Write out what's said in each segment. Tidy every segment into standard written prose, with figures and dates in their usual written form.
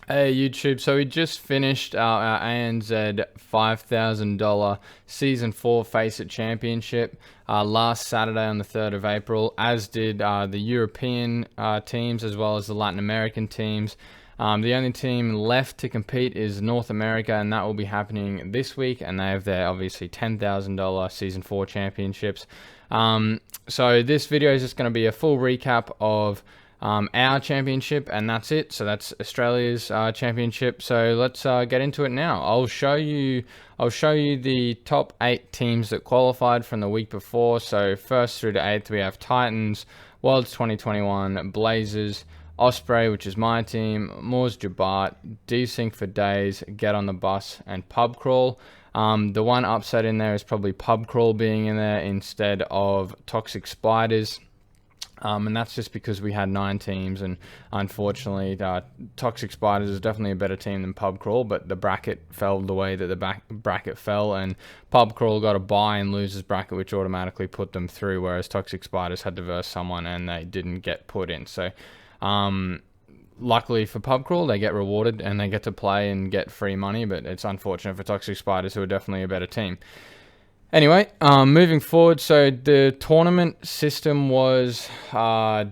Hey YouTube, so we just finished our ANZ $5,000 Season 4 FACEIT Championship last Saturday on the 3rd of April, as did the European teams as well as the Latin American teams. The only team left to compete is North America, and that will be happening this week, and they have their obviously $10,000 Season 4 championships. So this video is just going to be a full recap of our championship, and that's it. So that's Australia's championship. So let's get into it now. I'll show you the top 8 teams that qualified from the week before. So first through to 8th we have Titans, Worlds 2021, Blazers, Osprey, which is my team, Moors Jabart, Desync for Days, Get on the Bus, and Pub Crawl. The one upset in there is probably Pub Crawl being in there instead of Toxic Spiders. And that's just because we had 9 teams, and unfortunately Toxic Spiders is definitely a better team than Pub Crawl, but the bracket fell the way that the bracket fell, and Pub Crawl got a bye in losers bracket, which automatically put them through, whereas Toxic Spiders had to verse someone and they didn't get put in. So luckily for Pub Crawl, they get rewarded and they get to play and get free money, but it's unfortunate for Toxic Spiders, who are definitely a better team. Anyway, moving forward, so the tournament system was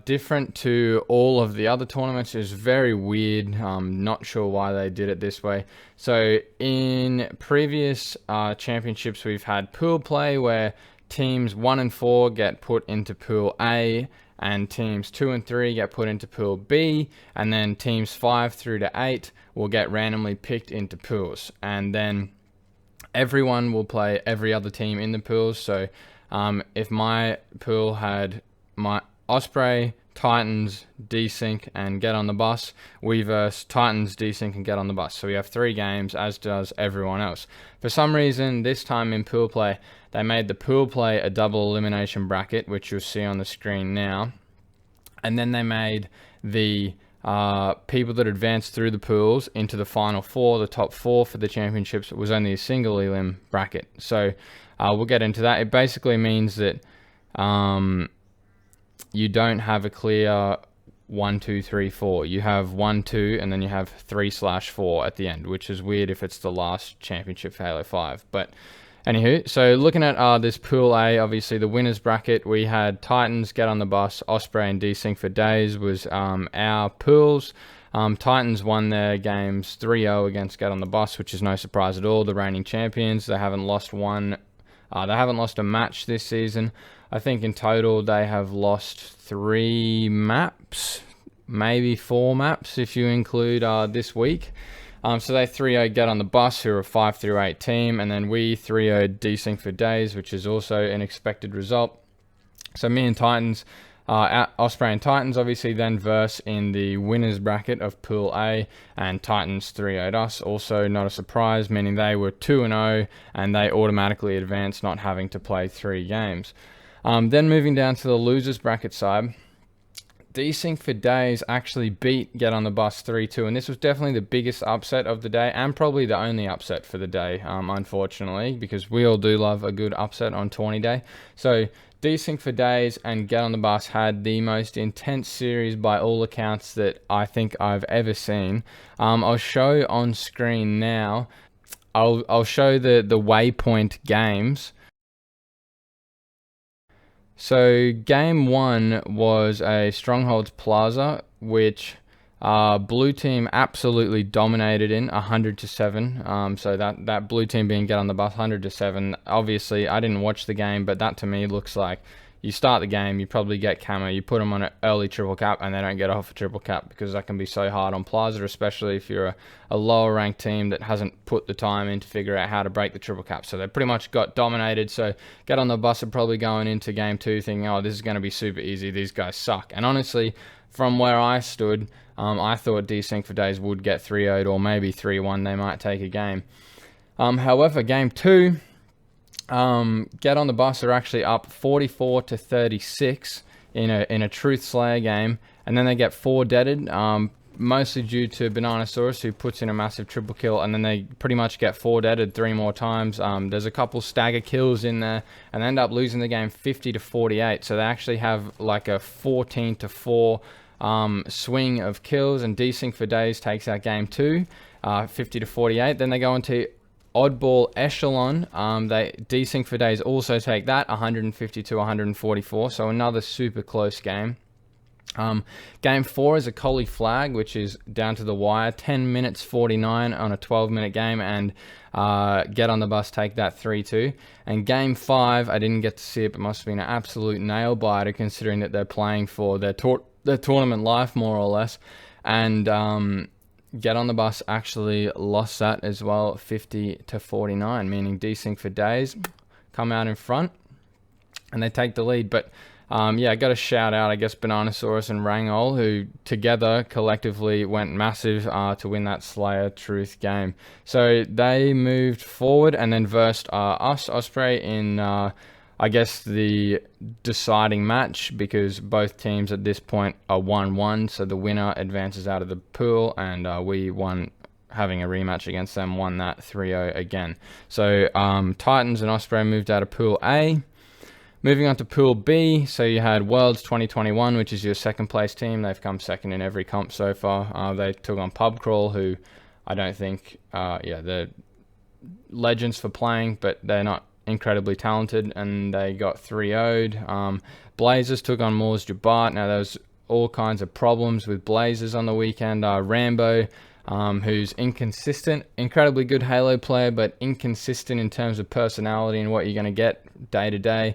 different to all of the other tournaments. It was very weird. Not sure why they did it this way. So in previous championships, we've had pool play where teams 1 and 4 get put into Pool A, and teams 2 and 3 get put into Pool B, and then teams 5 through to 8 will get randomly picked into pools, and then everyone will play every other team in the pools. So if my pool had my Osprey, Titans, Desync, and Get on the Bus, we verse Titans, Desync, and Get on the Bus. So we have 3 games, as does everyone else. For some reason, this time in pool play, they made the pool play a double elimination bracket, which you'll see on the screen now. And then they made the people that advanced through the pools into the final 4, the top 4 for the championships, was only a single elim bracket. So we'll get into that. It basically means that you don't have a clear 1, 2, 3, 4. You have 1, 2, and then you have 3/4 at the end, which is weird if it's the last championship for Halo 5. But anywho, so looking at this Pool A, obviously the winners bracket, we had Titans, Get on the Bus, Osprey, and Desync for Days was our pools. Titans won their games 3-0 against Get on the Bus, which is no surprise at all. The reigning champions, they haven't lost a match this season. I think in total they have lost 3 maps, maybe 4 maps if you include this week. So they 3-0 Get on the Bus, who are a 5 through 8 team, and then we 3-0 Desync for Days, which is also an expected result. So me and Titans, Osprey and Titans obviously then verse in the winners bracket of Pool A, and Titans 3-0'd us, also not a surprise, meaning they were 2-0 and they automatically advanced, not having to play 3 games. Then moving down to the losers bracket side, Desync for Days actually beat Get on the Bus 3-2, and this was definitely the biggest upset of the day, and probably the only upset for the day, unfortunately, because we all do love a good upset on tourney day. So Desync for Days and Get on the Bus had the most intense series by all accounts that I think I've ever seen. I'll show on screen now. I'll show the waypoint games. So game 1 was a Strongholds Plaza, which blue team absolutely dominated in 100-7. So that blue team being Get on the Bus 100-7. Obviously, I didn't watch the game, but that to me looks like you start the game, you probably get camo, you put them on an early triple cap, and they don't get off a triple cap, because that can be so hard on Plaza, especially if you're a lower ranked team that hasn't put the time in to figure out how to break the triple cap. So they pretty much got dominated. So Get on the Bus are probably going into game 2 thinking, oh, this is going to be super easy, these guys suck. And honestly, from where I stood, I thought Desync for Days would get 3-0'd, or maybe 3-1, they might take a game. However, game 2, Get on the Bus are actually up 44-36 in a Truth Slayer game, and then they get 4 deaded, mostly due to Bananasaurus, who puts in a massive triple kill, and then they pretty much get 4 deaded 3 more times. There's a couple stagger kills in there, and they end up losing the game 50-48. So they actually have like a 14-4 swing of kills, and desync for days takes out game 2, 50 to 48. Then they go into oddball echelon. They desync for days also take that, 150 to 144. So another super close game. Game 4 is a Collie flag, which is down to the wire, 10 minutes 49 on a 12-minute game, and Get on the Bus take that 3-2. And game 5, I didn't get to see it, but must have been an absolute nail biter considering that they're playing for their tournament life, more or less. And Get on the Bus actually lost that as well, 50 to 49, meaning desync for days come out in front and they take the lead. But yeah, I got to shout out, I guess, Bananasaurus and Rangol, who together collectively went massive to win that Slayer Truth game. So they moved forward and then versed us, Osprey, in I guess the deciding match, because both teams at this point are 1-1, so the winner advances out of the pool, and we won, having a rematch against them, won that 3-0 again. So Titans and Osprey moved out of Pool A. Moving on to Pool B, so you had Worlds 2021, which is your second place team. They've come second in every comp so far. They took on Pub Crawl, who I don't think, yeah, they're legends for playing, but they're not incredibly talented, and they got 3-0'd. Blazers took on Moors Jabart. Now, there was all kinds of problems with Blazers on the weekend. Rambo, who's inconsistent, incredibly good Halo player, but inconsistent in terms of personality and what you're going to get day to day.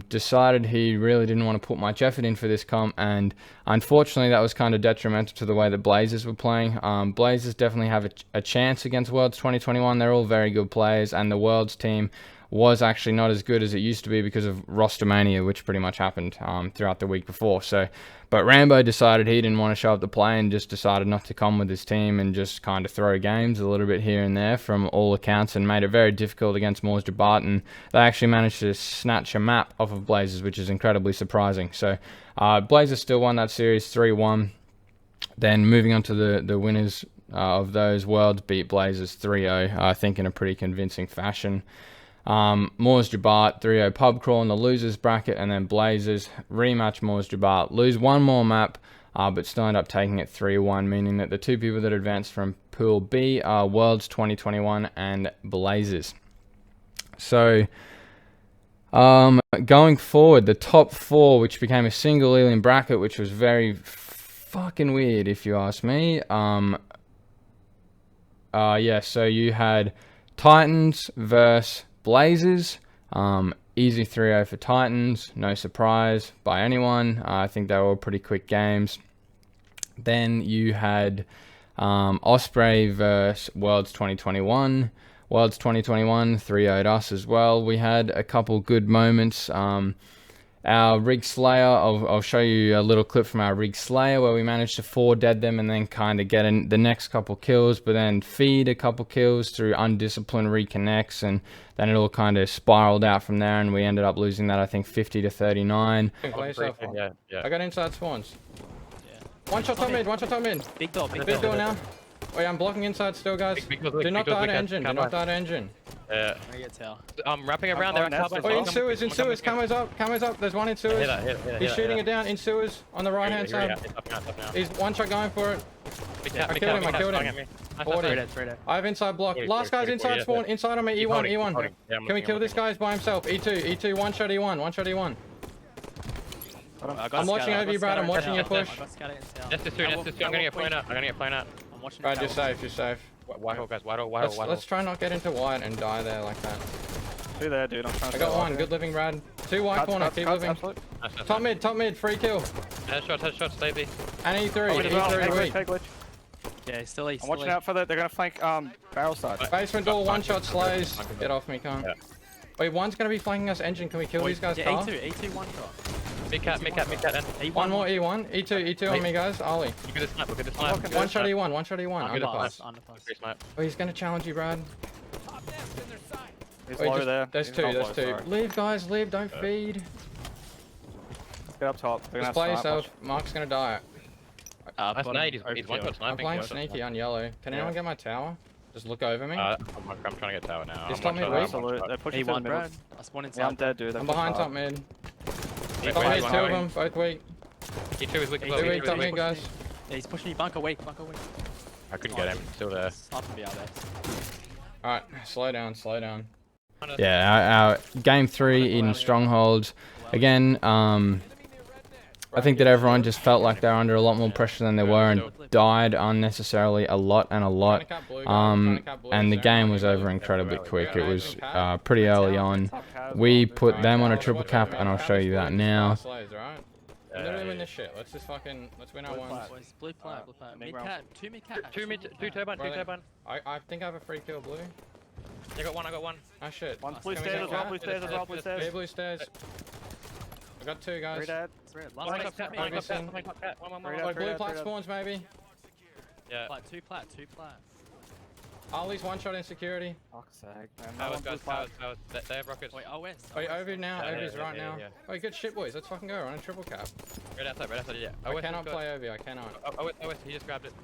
Decided he really didn't want to put much effort in for this comp, and unfortunately that was kind of detrimental to the way the Blazers were playing. Blazers definitely have a chance against Worlds 2021. They're all very good players, and the Worlds team was actually not as good as it used to be because of Rostermania, which pretty much happened throughout the week before. But Rambo decided he didn't want to show up to play and just decided not to come with his team and just kind of throw games a little bit here and there from all accounts, and made it very difficult against Moors Jabart, and they actually managed to snatch a map off of Blazers, which is incredibly surprising. So Blazers still won that series 3-1. Then moving on to the winners of those, Worlds beat Blazers 3-0, I think in a pretty convincing fashion. Moors Jabart 3-0 Pub Crawl in the losers bracket, and then Blazers rematch Moors Jabart, lose one more map, but still end up taking it 3-1, meaning that the two people that advanced from Pool B are Worlds 2021 and Blazers. So going forward, the top 4, which became a single alien bracket, which was very fucking weird if you ask me. Yeah, so you had Titans versus Blazers, easy 3-0 for Titans, no surprise by anyone. I think they were all pretty quick games. Then you had Osprey versus Worlds 2021. Worlds 2021 3-0'd us as well. We had a couple good moments. Our Rig Slayer, I'll show you a little clip from our Rig Slayer where we managed to 4-dead them and then kind of get in the next couple kills, but then feed a couple kills through undisciplined reconnects, and then it all kind of spiraled out from there, and we ended up losing that, I think, 50 to 39. Yeah. I got inside spawns. Yeah. One shot top mid. Big door now. Wait, I'm blocking inside still, guys. Do not die to engine. Yeah. I'm wrapping around there. Oh, in sewers. Camo's up. There's one in sewers. He's shooting it down in sewers on the right hand side. He's one shot going for it. I killed him. 40. I have inside block. Last guy's inside spawn. Inside on me. E1. Can we kill this guy? He's by himself. E2. One shot E1. I'm watching over you, Brad. I'm watching your push. Nessus 2. I'm gonna get flown out. Brad, you're safe. White hole, guys. White hole. Let's try not get into white and die there like that. Two there, dude. I'm trying to. I got one. Good living, Brad. 2 white corner. Keep living. Top mid. Free kill. Headshot. Stay B. And E3. Glitch. Yeah, he's still east. I'm watching out for that. They're gonna flank barrel side. Basement door. One shot slays. Get off me, cunt. Wait, one's gonna be flanking us engine. Can we kill these guys? Yeah, E2 one shot. Mid cat. One more E1. E2 on me, guys. Ollie. Look at this snipe. One shot E1. Underpass. Oh, he's gonna challenge you, Brad. He's low there. There's two. Leave, guys. Don't feed. Get up top. Just play yourself. Mark's gonna die. That's nade. He's one shot I'm sniping. playing sneaky on yellow. Can anyone get my tower? Just look over me. I'm trying to get tower now. Is top mid weak? They're pushing to the middle. I spawned inside. Yeah, I'm dead, dude. I'm behind top mid. Mid, Top mid, 2 of them. Both weak. E2 is weak as Hey, well. wait, E2 don't is me, weak. guys. Yeah, he's pushing you. Bunker weak. Bunker weak. I couldn't get him. Still there. Half can be out there. Alright, slow down. Yeah, our game 3 in Strongholds. Again, I think that everyone just felt like they were under a lot more pressure than they were and died unnecessarily a lot. And the game was over incredibly quick. It was pretty early on. We put them on a triple cap, and I'll show you that now. Literally win this shit. Let's just fucking, let's win our ones. Blue flag. Blue flag. Mid cat. Two mid cat. Two turbine. I think I have a free kill blue. I got one. Oh shit. One blue stairs as well, blue stairs as well, blue Yeah, stairs. blue stairs. I got 2 guys. Three dead. One top cat. Like blue plat spawns maybe. Yeah. Two plat. Ollie's one shot in security. Fuck's sake, man. Powers, guys. Powers. They have rockets. Wait, OS. Wait, over now. Yeah, Over's yeah, right yeah, now. yeah. Wait, good shit, boys. Let's fucking go. We're on a triple cap. Right outside, yeah. I cannot play over. I cannot. OS, he just grabbed it.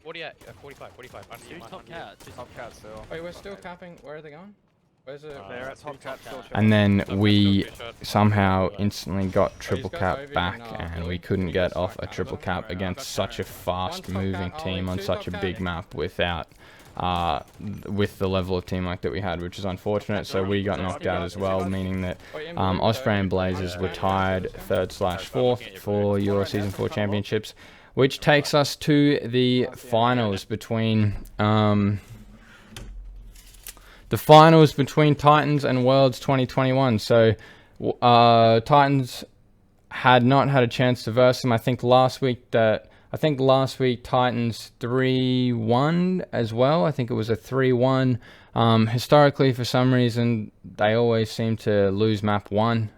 48, 45. Under you, Top cat. Top cat still. Wait, we're still capping. Where are they going? Where's the? They're at top cat still. And then we somehow instantly got triple cap back, and we couldn't get off a triple cap against such a fast-moving team on such a big map without, with the level of teamwork that we had, which is unfortunate. So we got knocked out as well, meaning that Osprey and Blazers were tied 3rd/4th for your Season 4 championships, which takes us to the finals between Titans and Worlds 2021. So Titans had not had a chance to verse them. I think last week Titans 3-1 as well. I think it was a 3-1. Historically, for some reason, they always seem to lose map 1,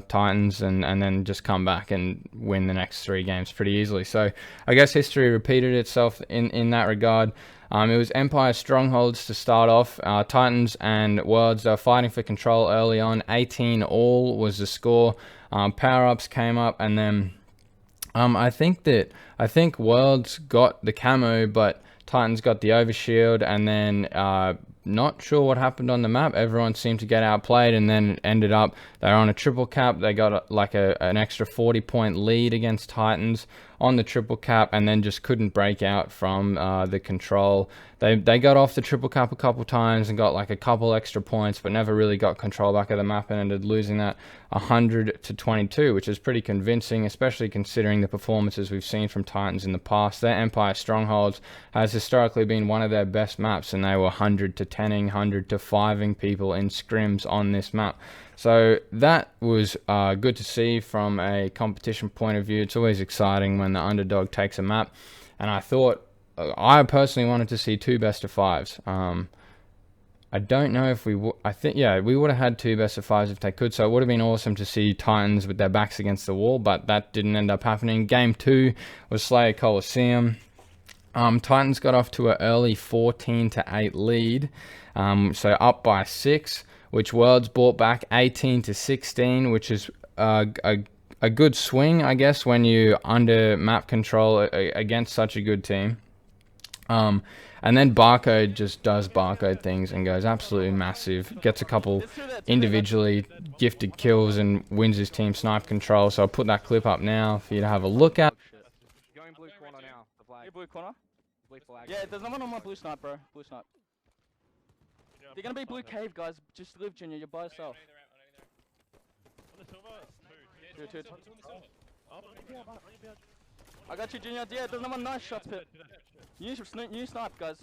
Titans, and then just come back and win the next 3 games pretty easily. So I guess history repeated itself in that regard. It was Empire Strongholds to start off. Titans and Worlds, they were fighting for control early on. 18-all was the score. Power-ups came up, and then I think Worlds got the camo, but Titans got the overshield, and then not sure what happened on the map. Everyone seemed to get outplayed, and then ended up they were on a triple cap. They got like an extra 40-point lead against Titans on the triple cap, and then just couldn't break out from the control. They got off the triple cap a couple times and got like a couple extra points, but never really got control back of the map, and ended losing that 100-22, which is pretty convincing, especially considering the performances we've seen from Titans in the past. Their Empire Strongholds has historically been one of their best maps, and they were 100-10ing, 100-5ing people in scrims on this map. So that was good to see from a competition point of view. It's always exciting when the underdog takes a map, and I personally wanted to see 2 best-of-5s. I don't know if we would. I think, yeah, we would have had 2 best-of-5s if they could, so it would have been awesome to see Titans with their backs against the wall, but that didn't end up happening. Game 2 was Slayer Coliseum. Titans got off to an early 14-8 lead, so up by 6, which Worlds brought back 18-16, which is a good swing, I guess, when you under map control against such a good team. And then Barcode just does Barcode things and goes absolutely massive, gets a couple individually gifted kills and wins his team snipe control. So I'll put that clip up now for you to have a look at. Going blue corner now. The flag. Blue corner? Blue flag. Yeah, there's no one on my blue snipe, bro. Blue snipe. They're gonna be blue cave, guys. Just live, Junior. You're by yourself. Two. I got you, Junior. Yeah, there's no one nice shots, Pit. New snipe, guys.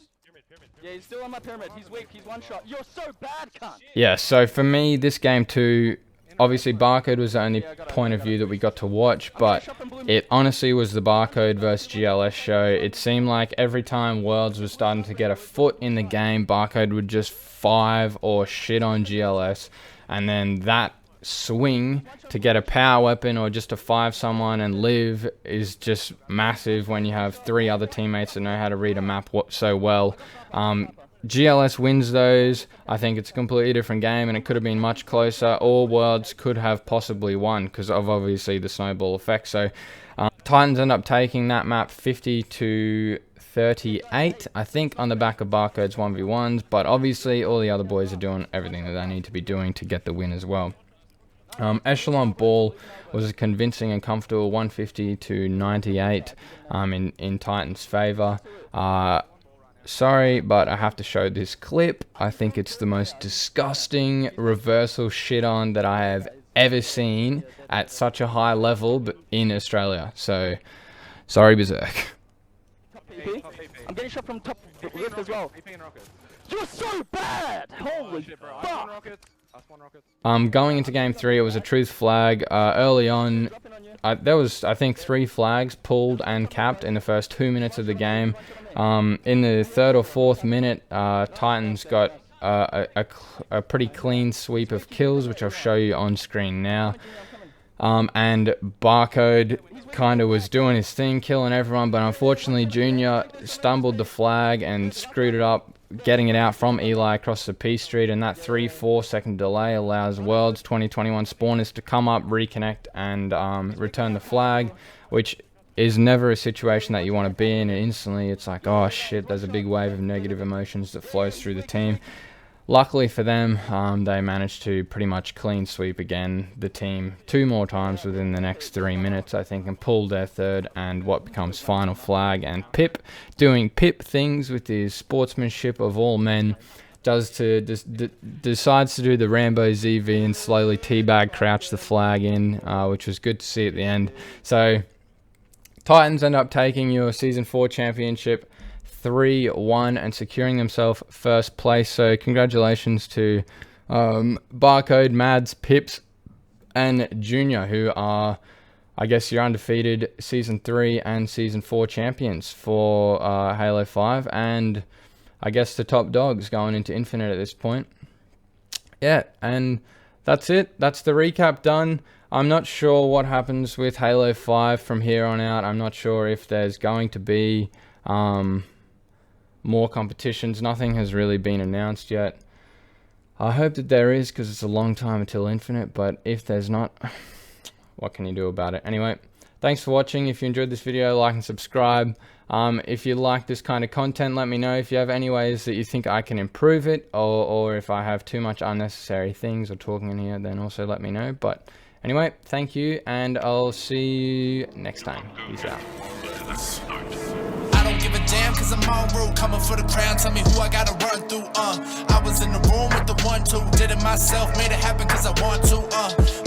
Yeah, he's still on my pyramid. He's weak. He's one shot. You're so bad, cunt. Yeah, so for me, this game too, obviously Barcode was the only point of view that we got to watch, but it honestly was the Barcode versus GLS show. It seemed like every time Worlds was starting to get a foot in the game, Barcode would just 5 or shit on GLS, and then that swing to get a power weapon or just to 5 someone and live is just massive when you have 3 other teammates that know how to read a map so well. GLS wins those. I think it's a completely different game, and it could have been much closer. All Worlds could have possibly won because of obviously the snowball effect. So Titans end up taking that map 50-38, I think, on the back of Barcode's 1v1s, but obviously all the other boys are doing everything that they need to be doing to get the win as well. Echelon ball was a convincing and comfortable 150 to 98 in Titans' favour. Sorry, but I have to show this clip. I think it's the most disgusting reversal shit on that I have ever seen at such a high level in Australia. So, sorry, Berserk. I'm getting shot from top lift as well. You're so bad! Holy fuck! Going into game 3, it was a truth flag. Early on, there was, I think, 3 flags pulled and capped in the first 2 minutes of the game. In the 3rd or 4th minute, Titans got a pretty clean sweep of kills, which I'll show you on screen now. And Barcode kind of was doing his thing, killing everyone, but unfortunately Junior stumbled the flag and screwed it up, getting it out from Eli across the P Street, and that 3-4 second delay allows Worlds 2021 spawners to come up, reconnect, and return the flag, which is never a situation that you want to be in, and instantly it's like, oh shit, there's a big wave of negative emotions that flows through the team. Luckily for them, they managed to pretty much clean sweep again the team 2 more times within the next 3 minutes, I think, and pulled their 3rd and what becomes final flag. And Pip, doing Pip things with his sportsmanship of all men, decides to do the Rambo ZV and slowly teabag crouch the flag in, which was good to see at the end. So Titans end up taking your Season 4 championship 3-1 and securing themselves 1st place. So congratulations to Barcode, Mads, Pips, and Junior, who are, I guess, your undefeated Season 3 and Season 4 champions for Halo 5, and I guess the top dogs going into Infinite at this point. Yeah, and that's it. That's the recap done. I'm not sure what happens with Halo 5 from here on out. I'm not sure if there's going to be more competitions. Nothing has really been announced yet. I hope that there is, because it's a long time until Infinite, but if there's not, what can you do about it? Anyway, thanks for watching. If you enjoyed this video, like and subscribe. If you like this kind of content, let me know. If you have any ways that you think I can improve it, or if I have too much unnecessary things or talking in here, then also let me know. But anyway, thank you, and I'll see you next time. Peace out. I don't give a damn, cause I'm on road, coming for the crown, tell me who I gotta run through, I was in the room with the 1-2, did it myself, made it happen cause I want to,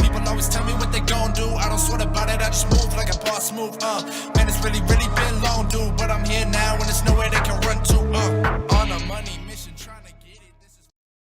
people always tell me what they gon' do, I don't sweat about it, I just move like a boss move, man, it's really been long, dude, but I'm here now, and there's nowhere they can run to.